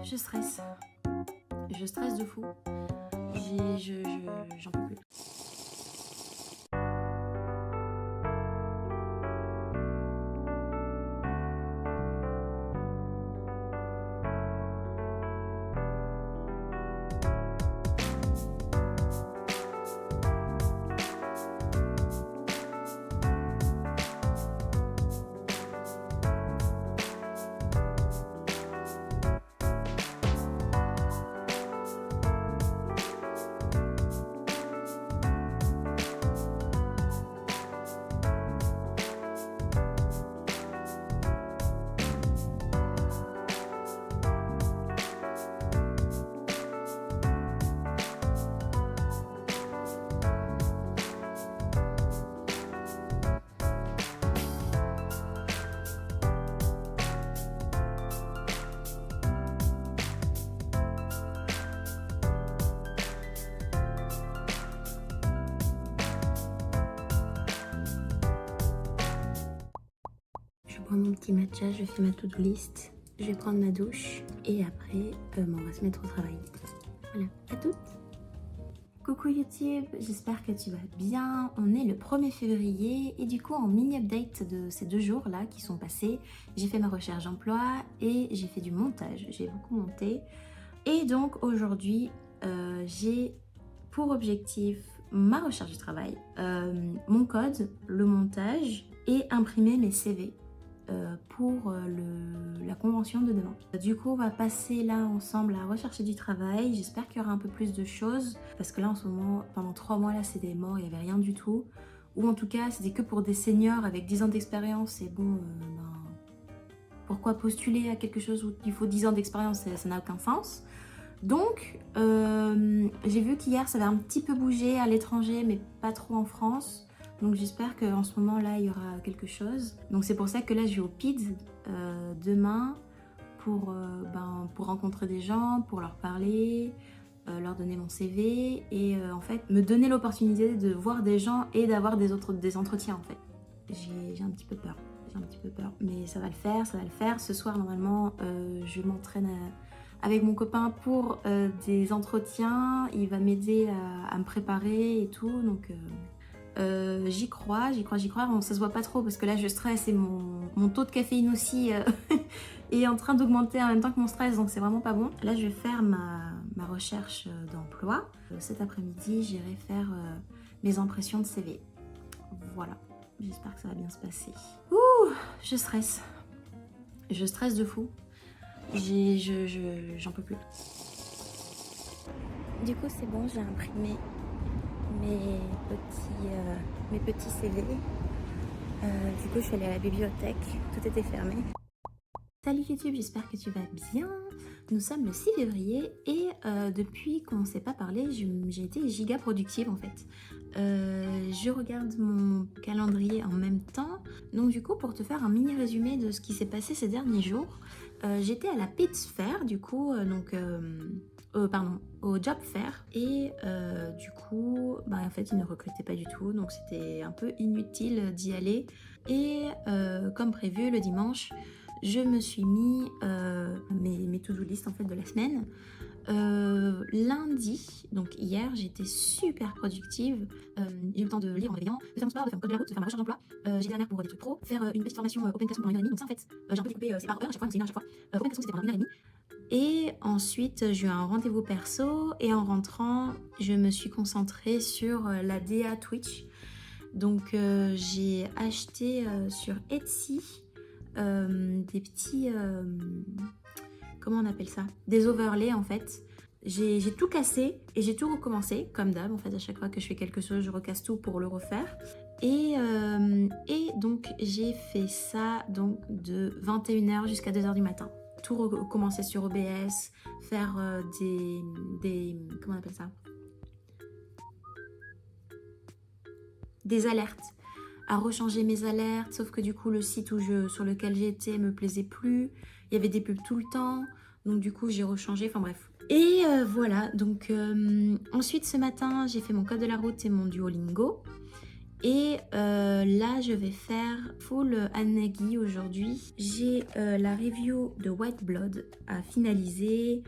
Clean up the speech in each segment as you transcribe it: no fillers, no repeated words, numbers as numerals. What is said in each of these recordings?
Je stresse. Je stresse de fou. J'en peux plus. Je prends mon petit matcha, je fais ma to-do list, je vais prendre ma douche et après on va se mettre au travail. Voilà, à toutes. Coucou YouTube, j'espère que tu vas bien. On est le 1er février et du coup en mini update de ces 2 jours là qui sont passés, j'ai fait ma recherche d'emploi et j'ai fait du montage, j'ai beaucoup monté. Et donc aujourd'hui j'ai pour objectif ma recherche du travail, mon code, le montage et imprimer mes CV. Pour la convention de demain. Du coup, on va passer là ensemble à rechercher du travail. J'espère qu'il y aura un peu plus de choses parce que là en ce moment, pendant 3 mois là, c'était mort, il n'y avait rien du tout. Ou en tout cas, c'était que pour des seniors avec 10 ans d'expérience. Et bon, pourquoi postuler à quelque chose où il faut 10 ans d'expérience, ça n'a aucun sens. Donc, j'ai vu qu'hier, ça avait un petit peu bougé à l'étranger, mais pas trop en France. Donc j'espère qu'en ce moment là il y aura quelque chose. Donc c'est pour ça que là je vais au PIDS demain pour rencontrer des gens, pour leur parler, leur donner mon CV et en fait me donner l'opportunité de voir des gens et d'avoir des entretiens en fait. J'ai un petit peu peur, mais ça va le faire, ça va le faire. Ce soir normalement je m'entraîne avec mon copain pour des entretiens. Il va m'aider à me préparer et tout donc... j'y crois, bon, ça se voit pas trop parce que là je stresse et mon taux de caféine aussi est en train d'augmenter en même temps que mon stress, donc c'est vraiment pas bon. Là je vais faire ma recherche d'emploi. Cet après-midi j'irai faire mes impressions de CV. Voilà, j'espère que ça va bien se passer. Ouh, je stresse de fou. J'en peux plus. Du coup c'est bon, j'ai imprimé mes petits CV. Du coup, je suis allée à la bibliothèque, tout était fermé. Salut YouTube, j'espère que tu vas bien. Nous sommes le 6 février et depuis qu'on ne s'est pas parlé, j'ai été giga productive en fait. Je regarde mon calendrier en même temps. Donc du coup, pour te faire un mini résumé de ce qui s'est passé ces derniers jours, j'étais à la PIDS Fair, du coup, au Job Fair et du coup en fait ils ne recrutaient pas du tout, donc c'était un peu inutile d'y aller et comme prévu le dimanche je me suis mis mes to-do list en fait de la semaine. Lundi, donc hier, j'étais super productive. J'ai eu le temps de lire en réveillant, de faire mon sport, de faire mon code de la route, de faire ma recherche d'emploi. J'ai été à la mer pour des trucs pro, faire une petite formation Open Classroom pendant 1h30. Donc ça en fait, j'ai un peu découpé, c'est par heure à chaque fois, c'est 1 heure à chaque fois. Open Classroom c'était pendant 1h30. Et ensuite, j'ai eu un rendez-vous perso et en rentrant, je me suis concentrée sur la DA Twitch. Donc j'ai acheté sur Etsy des petits... comment on appelle ça? Des overlays en fait. J'ai tout cassé et j'ai tout recommencé, comme d'hab. En fait, à chaque fois que je fais quelque chose, je recasse tout pour le refaire. Et donc, j'ai fait ça donc, de 21h jusqu'à 2h du matin. Tout recommencer sur OBS, faire comment on appelle ça? Des alertes, à rechanger mes alertes, sauf que du coup le site sur lequel j'étais me plaisait plus, il y avait des pubs tout le temps, donc du coup j'ai rechangé, enfin bref. Et voilà, donc ensuite ce matin j'ai fait mon code de la route et mon Duolingo. Et là, je vais faire full Anagi aujourd'hui. J'ai la review de White Blood à finaliser,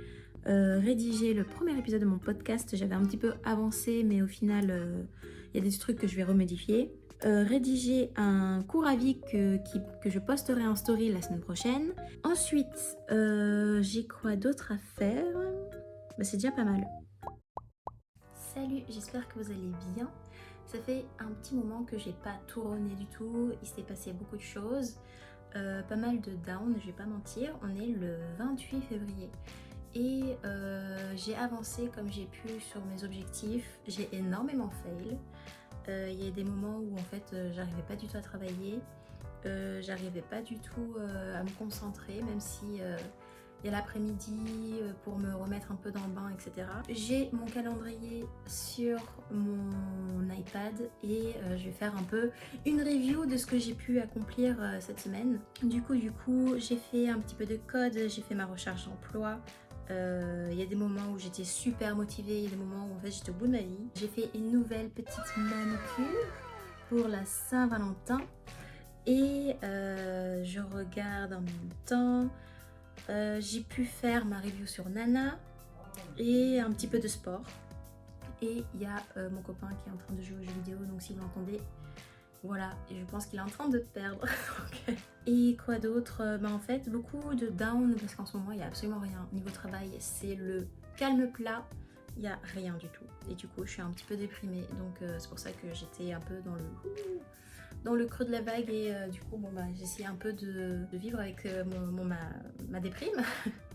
rédiger le premier épisode de mon podcast. J'avais un petit peu avancé, mais au final, il y a des trucs que je vais remodifier. Rédiger un court avis que je posterai en story la semaine prochaine. Ensuite, j'ai quoi d'autre à faire? Bah, c'est déjà pas mal. Salut, j'espère que vous allez bien. Ça fait un petit moment que j'ai pas tourné du tout, il s'est passé beaucoup de choses, pas mal de down, je vais pas mentir. On est le 28 février et j'ai avancé comme j'ai pu sur mes objectifs. J'ai énormément fail. Il y a des moments où en fait j'arrivais pas du tout à travailler, j'arrivais pas du tout à me concentrer, même si il y a l'après-midi pour me remettre un peu dans le bain, etc. J'ai mon calendrier sur mon iPad et je vais faire un peu une review de ce que j'ai pu accomplir cette semaine. Du coup, j'ai fait un petit peu de code, j'ai fait ma recherche d'emploi. Il y a des moments où j'étais super motivée, il y a des moments où en fait j'étais au bout de ma vie. J'ai fait une nouvelle petite manucure pour la Saint-Valentin et je regarde en même temps. J'ai pu faire ma review sur Nana et un petit peu de sport. Et il y a mon copain qui est en train de jouer aux jeux vidéo, donc si vous l'entendez, voilà, et je pense qu'il est en train de perdre. Et quoi d'autre? En fait, beaucoup de down, parce qu'en ce moment, il n'y a absolument rien. Niveau travail, c'est le calme plat, il n'y a rien du tout. Et du coup, je suis un petit peu déprimée, donc c'est pour ça que j'étais un peu dans le creux de la vague et du coup j'essayais un peu de vivre avec ma déprime.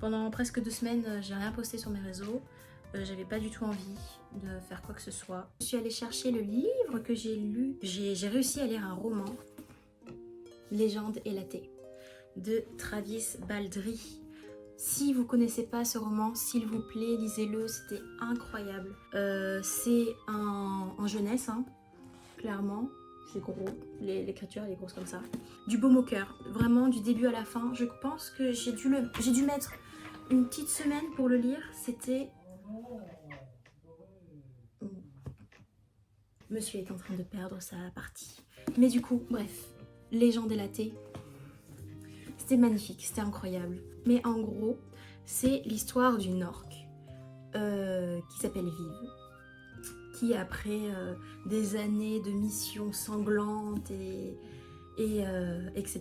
Pendant presque 2 semaines, j'ai rien posté sur mes réseaux. J'avais pas du tout envie de faire quoi que ce soit. Je suis allée chercher le livre que j'ai lu. J'ai réussi à lire un roman, Légende et laté, de Travis Baldree. Si vous connaissez pas ce roman, s'il vous plaît, lisez-le, c'était incroyable. C'est en jeunesse, hein, clairement. C'est gros, l'écriture elle est grosse comme ça. Du baume au cœur, vraiment du début à la fin. Je pense que j'ai dû mettre une petite semaine pour le lire. C'était... Monsieur est en train de perdre sa partie. Mais du coup, bref, Légende et laté, c'était magnifique, c'était incroyable. Mais en gros, c'est l'histoire d'une orque qui s'appelle Vive, qui après des années de missions sanglantes etc.,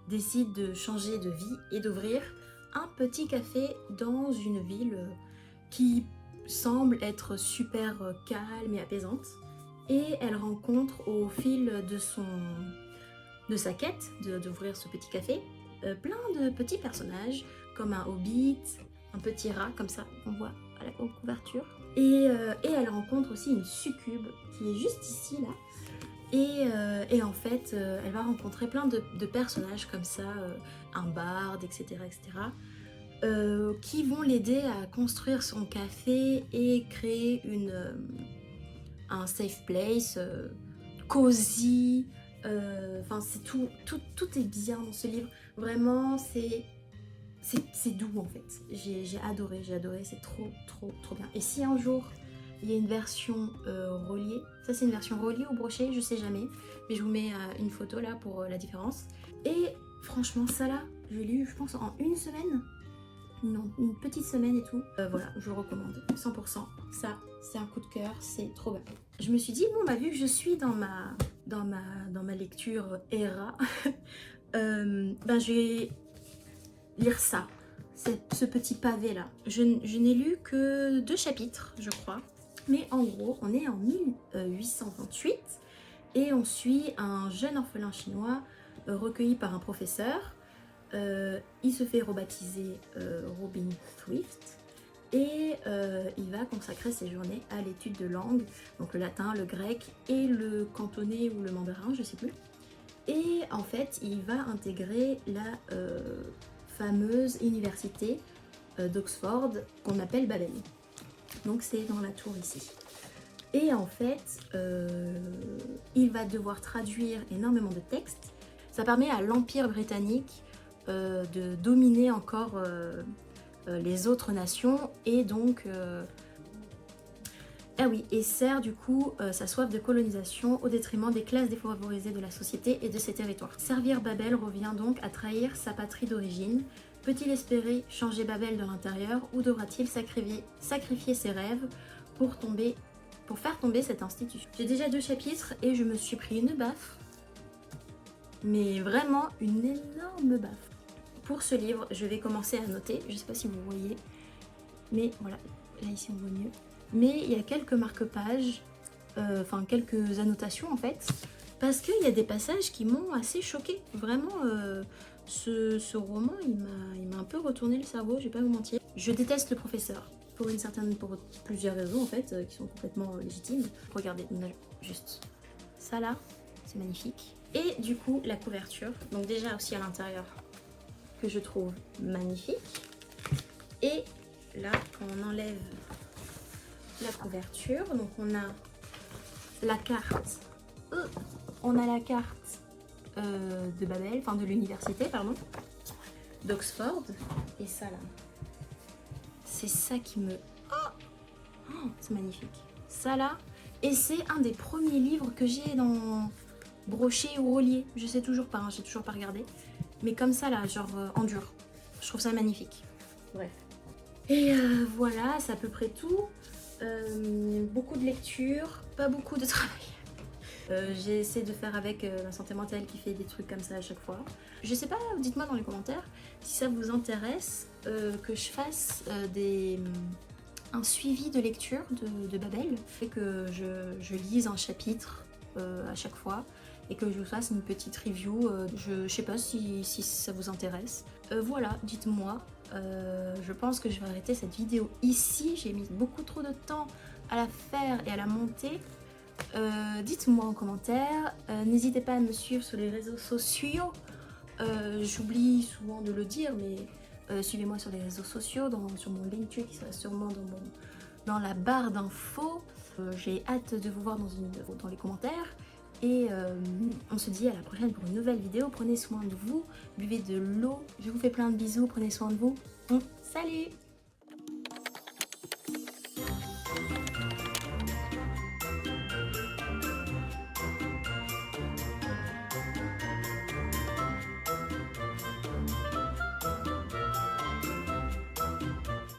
décide de changer de vie et d'ouvrir un petit café dans une ville qui semble être super calme et apaisante. Et elle rencontre au fil de sa quête d'ouvrir ce petit café plein de petits personnages comme un hobbit, un petit rat comme ça qu'on voit à la couverture. Et elle rencontre aussi une succube qui est juste ici là. Et en fait, elle va rencontrer plein de personnages comme ça, un barde, etc. Qui vont l'aider à construire son café et créer un safe place, cosy. Enfin, c'est tout est bien dans ce livre. Vraiment, c'est doux en fait. J'ai adoré, c'est trop bien. Et si un jour il y a une version reliée, ça c'est une version reliée ou brochée, je sais jamais, mais je vous mets une photo là pour la différence. Et franchement ça là, je l'ai lu je pense en une semaine, non, une petite semaine et tout. Voilà, je le recommande 100%. Ça c'est un coup de cœur, c'est trop bien. Je me suis dit bon vu que je suis dans ma lecture ERA, je vais lire ça, ce petit pavé là. Je n'ai lu que 2 chapitres je crois, mais en gros on est en 1828 et on suit un jeune orphelin chinois recueilli par un professeur. Il se fait rebaptiser Robin Swift et il va consacrer ses journées à l'étude de langues, donc le latin, le grec et le cantonais ou le mandarin, je sais plus. Et en fait il va intégrer la fameuse université d'Oxford qu'on appelle Babel. Donc c'est dans la tour ici. Et en fait, il va devoir traduire énormément de textes. Ça permet à l'Empire britannique de dominer encore les autres nations et donc Ah oui, et sert du coup sa soif de colonisation au détriment des classes défavorisées de la société et de ses territoires. Servir Babel revient donc à trahir sa patrie d'origine. Peut-il espérer changer Babel de l'intérieur ou devra-t-il sacrifier ses rêves pour faire tomber cette institution? J'ai déjà 2 chapitres et je me suis pris une baffe. Mais vraiment une énorme baffe. Pour ce livre, je vais commencer à noter. Je sais pas si vous voyez, mais voilà, là ici on voit mieux. Mais il y a quelques marque-pages, enfin quelques annotations en fait, parce qu'il y a des passages qui m'ont assez choquée. Vraiment, ce roman, il m'a un peu retourné le cerveau, je vais pas vous mentir. Je déteste le professeur, pour plusieurs raisons en fait, qui sont complètement légitimes. Regardez, juste ça là, c'est magnifique. Et du coup, la couverture, donc déjà aussi à l'intérieur, que je trouve magnifique. Et là, quand on enlève la couverture, donc on a la carte, de Babel, enfin de l'université, pardon, d'Oxford. Et ça là, c'est ça qui me... Oh, c'est magnifique. Ça là, et c'est un des premiers livres que j'ai dans broché ou relié. Je sais toujours pas, hein, j'ai toujours pas regardé. Mais comme ça là, genre en dur. Je trouve ça magnifique. Bref. Et voilà, c'est à peu près tout. Beaucoup de lecture, pas beaucoup de travail. J'ai essayé de faire avec ma santé mentale qui fait des trucs comme ça à chaque fois. Je sais pas, dites-moi dans les commentaires si ça vous intéresse que je fasse un suivi de lecture de Babel, et que je lise un chapitre à chaque fois et que je vous fasse une petite review. Je sais pas si ça vous intéresse. Voilà, dites-moi. Je pense que je vais arrêter cette vidéo ici. J'ai mis beaucoup trop de temps à la faire et à la monter. Dites-moi en commentaire. N'hésitez pas à me suivre sur les réseaux sociaux. J'oublie souvent de le dire, mais suivez-moi sur les réseaux sociaux, sur mon Linktree qui sera sûrement dans la barre d'infos. J'ai hâte de vous voir dans les commentaires. Et on se dit à la prochaine pour une nouvelle vidéo. Prenez soin de vous, buvez de l'eau. Je vous fais plein de bisous, prenez soin de vous. Salut!